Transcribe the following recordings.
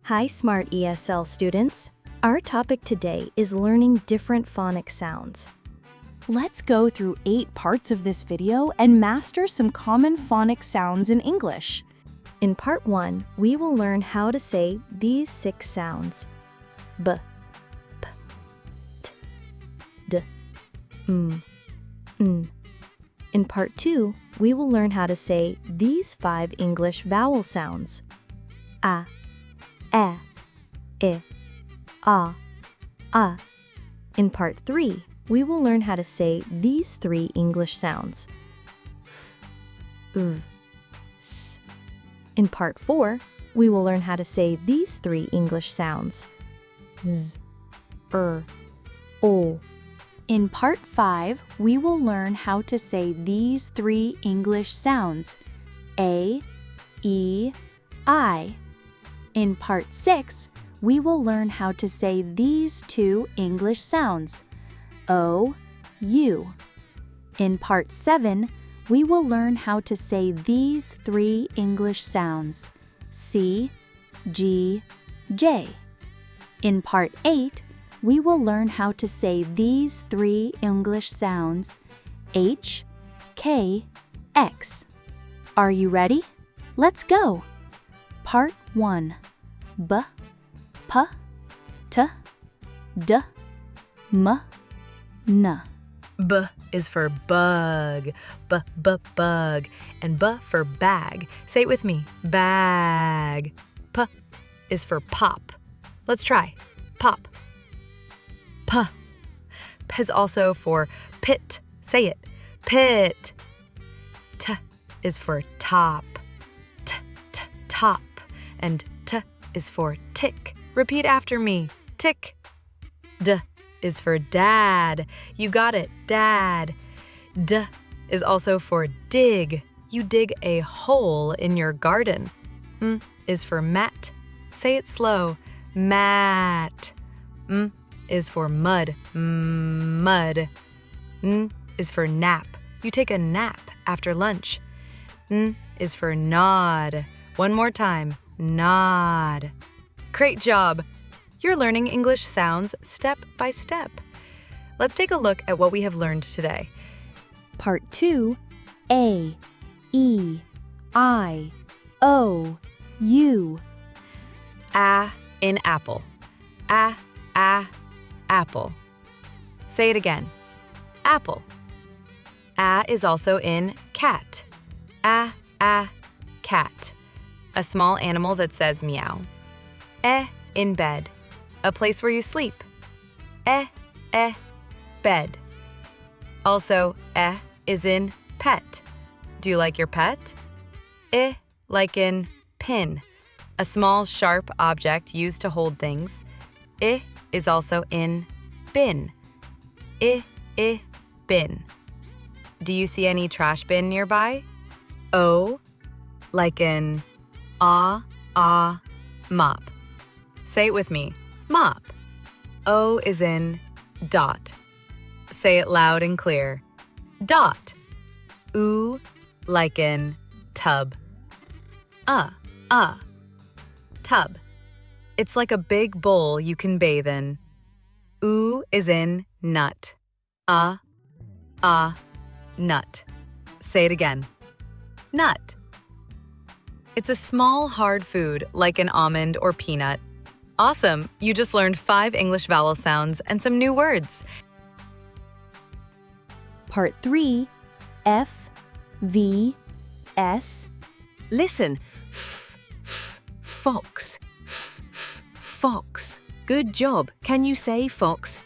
Hi, smart ESL students. Our topic today is learning different phonic sounds. Let's go through 8 parts of this video and master some common phonic sounds in English. In part 1, we will learn how to say these 6 sounds. B, p, t, d, m, n. In part 2, we will learn how to say these 5 English vowel sounds. A, e, I, a. In part 3, we will learn how to say these 3 English sounds. F, v, s. In part 4, we will learn how to say these 3 English sounds. Z, o. In part 5, we will learn how to say these 3 English sounds. A, E, I. In part 6, we will learn how to say these 2 English sounds. O, U. In part 7, we will learn how to say these 3 English sounds. C, G, J. In part 8, we will learn how to say these 3 English sounds. H, K, X. Are you ready? Let's go! Part 1. B, P, T, D, M, N. B is for bug, bug, and B for bag. Say it with me, bag. P is for pop. Let's try, pop. P. P is also for pit. Say it, pit. T is for top, top. And T is for tick. Repeat after me, tick. D is for dad. You got it, dad. D is also for dig. You dig a hole in your garden. M is for mat. Say it slow, mat. M is for mud, mud. N is for nap. You take a nap after lunch. N is for nod. One more time, nod. Great job! You're learning English sounds step by step. Let's take a look at what we have learned today. Part 2, A, E, I, O, U. A in apple. A, apple. Say it again. Apple. A is also in cat. A, cat. A small animal that says meow. In bed. A place where you sleep. Bed. Also, is in pet. Do you like your pet? Like in pin. A small, sharp object used to hold things. Is also in bin. Bin. Do you see any trash bin nearby? O, like in mop. Say it with me, mop. O is in dot. Say it loud and clear, dot. Oo, like in tub. Tub. It's like a big bowl you can bathe in. Oo is in nut. Nut. Say it again, nut. It's a small, hard food like an almond or peanut. Awesome! You just learned 5 English vowel sounds and some new words. Part 3, F, V, S. Listen. Fox. Fox. Good job. Can you say fox?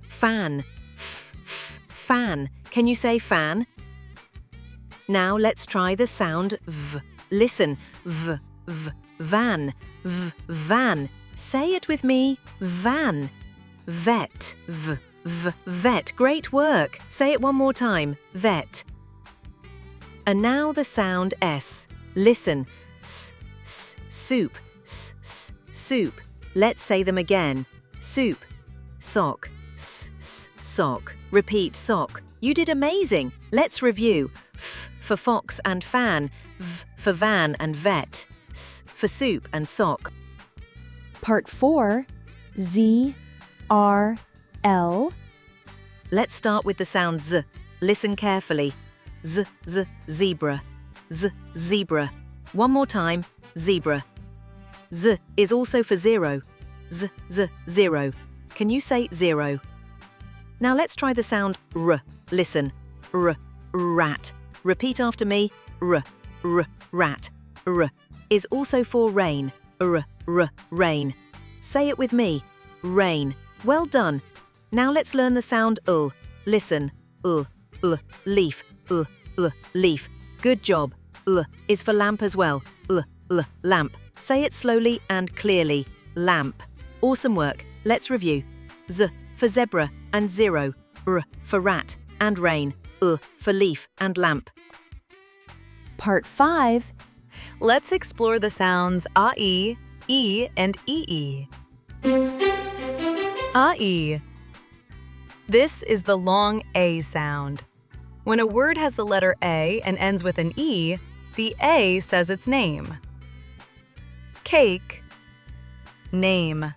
Fan. Fan. Can you say fan? Now let's try the sound V. Listen. V, van. Van. Say it with me. Van. Vet. Vet. Great work. Say it one more time. Vet. And now the sound S. Listen. Soup. Soup. Let's say them again. Soup. Sock. Sock. Repeat, sock. You did amazing. Let's review. F for fox and fan. V for van and vet. S for soup and sock. Part 4, Z, R, L. Let's start with the sound Z. Listen carefully. Z, Z, zebra. Z, zebra. One more time, zebra. Z is also for zero. Z, Z, zero. Can you say zero? Now let's try the sound R. Listen. R, rat. Repeat after me. R, rat. R is also for rain. R, rain. Say it with me. Rain. Well done. Now let's learn the sound L. Listen. L, leaf. L, leaf. Good job. L is for lamp as well. L, lamp. Say it slowly and clearly. Lamp. Awesome work. Let's review. Z for zebra and zero. R for rat and rain. L for leaf and lamp. Part 5, Let's explore the sounds A-E, E, and E-E. A-E. This is the long A sound. When a word has the letter A and ends with an E, the A says its name. Cake, name.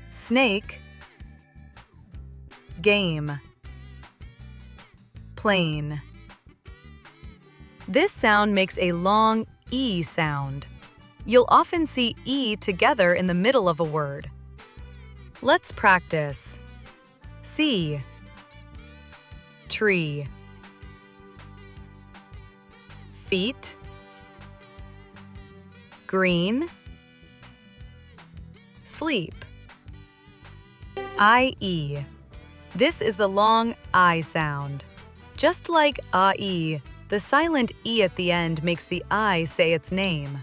Snake, game. Plane. This sound makes a long E sound. You'll often see E together in the middle of a word. Let's practice. C, tree. Feet, green. Sleep. I-E. This is the long I sound. Just like A-E, the silent E at the end makes the I say its name.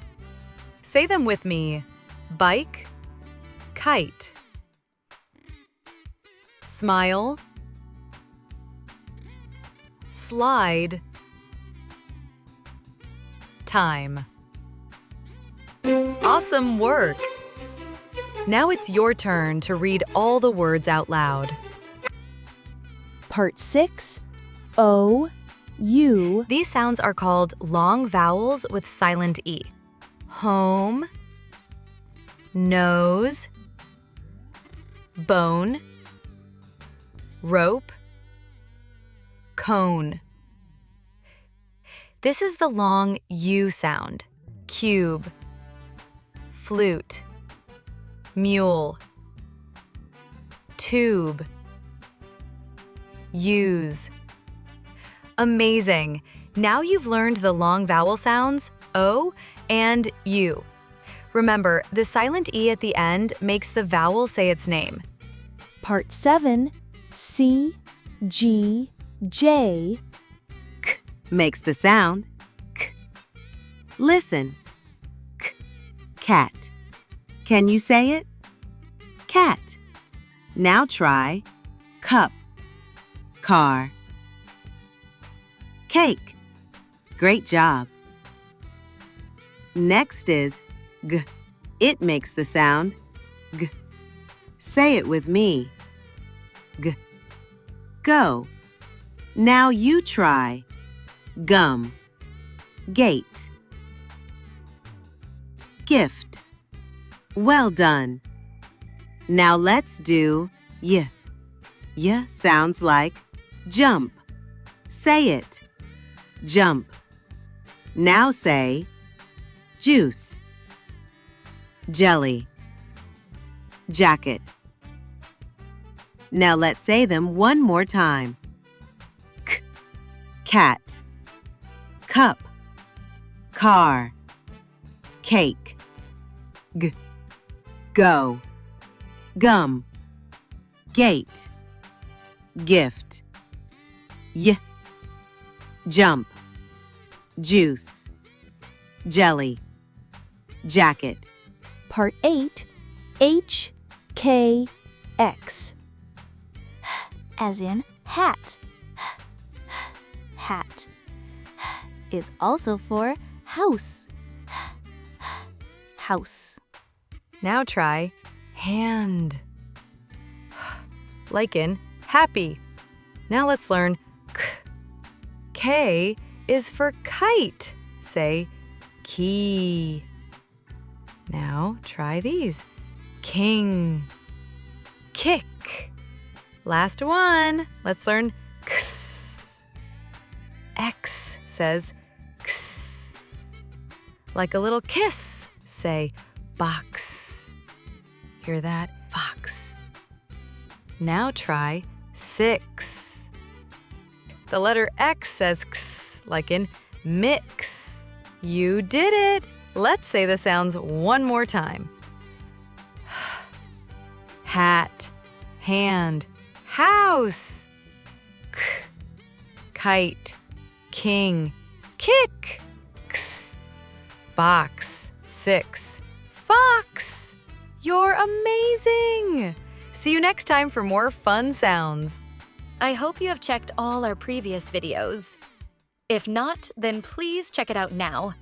Say them with me. Bike, kite. Smile, slide, time. Awesome work! Now it's your turn to read all the words out loud. Part 6, O, U. These sounds are called long vowels with silent E. Home, nose, bone, rope, cone. This is the long U sound. Cube, flute, mule, tube, use. Amazing! Now you've learned the long vowel sounds, O and U. Remember, the silent E at the end makes the vowel say its name. Part 7, C, G, J. K makes the sound K. Listen. K, cat. Can you say it? Cat. Now try cup, car. Cake. Great job. Next is G. It makes the sound G. Say it with me. G. Go. Now you try gum, gate. Gift. Well done. Now let's do Y. Y sounds like jump. Say it. Jump. Now say juice, jelly, jacket. Now let's say them one more time. K, cat, cup, car, cake. G, go, gum, gate, gift. Y, jump, juice, jelly, jacket. Part 8, H, K, X. As in hat. Hat is also for house. House. Now try hand. Like in happy. Now let's learn K. K is for kite. Say key. Now try these. king. Kick. Last one. Let's learn x. X says x. Like a little kiss. Say box. Hear that? Box. Now try 6. The letter X says x, like in mix. You did it! Let's say the sounds one more time. Hat, hand, house. K, kite, king, kick. X, box, 6, fox. You're amazing! See you next time for more fun sounds. I hope you have checked all our previous videos. If not, then please check it out now.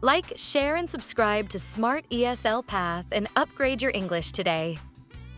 Like, share, and subscribe to Smart ESL Path and upgrade your English today.